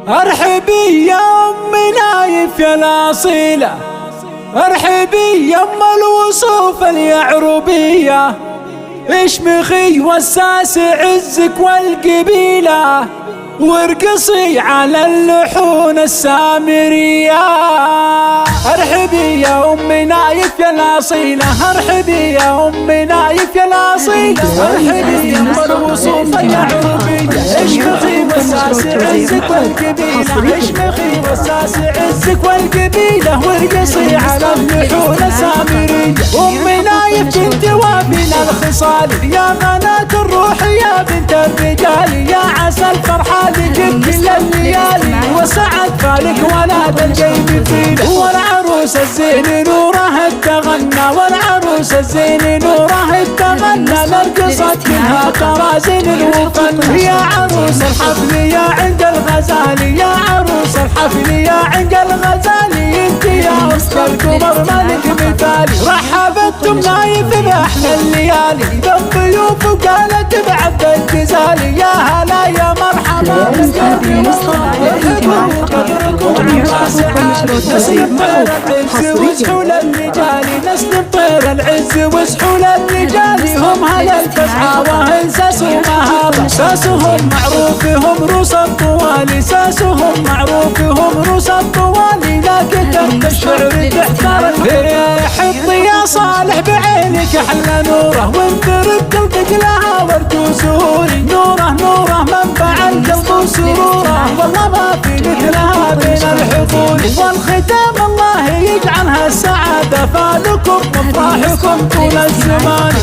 ارحبي يا ام نايف يا الاصيله، ارحبي يا ام الوصوف اليعربيه، اشمخي وساس عزك والقبيله، وارقصي على اللحون السامريه. ارحبي يا ام نايف يا الاصيله، ارحبي يا ام نايف يا الاصيله، ارحبي يا ام الوصوف اليعربيه، اشمخي وساس عزك والقبيله، اشمخي وساس عزك والقبيله، وارقصي على اللحون السامريه. ام نايف بنت وافينا الخصال، يا غناة الروح يا بنت الرجال، يا عسى الفرحة لك كل الليالي، وسعد بالك ولاد القيم فينا. والعروس الزين نوره التغنى، والعروس الزين نوره التغنى، نرقصت منها طرازين الوفن. يا عروس الحفل يا عند الغزالي، يا عروس الحفل يا عند الغزالي، انت يا وسط القمر ملك مثالي. رحبت ام نايف باحلى الليالي بالضيوف وقالت بعبد الجزالي، يا هلا يا مرحبا بالقلب وارحبوا قدركم عباس عالي. نسلم طير العز وسحول الرجال، نسلم طير العز وسحول الرجال، هم هلا الفزعه وهن ساس ومهابه، ساسهم معروف هم روس الطوالي، ساسهم معروف هم روس الطوالي، لكن تحت الشعر تحتار. حطي يا صالح بعينك احلى نوره، وانثر بقلبك لها ورد وسهولي، نوره نوره منبع القلب وسروره، والله ما في مثلها بين الحقول. والختام الله يجعلها السعاده، فالكم وافراحكم طول الزمان.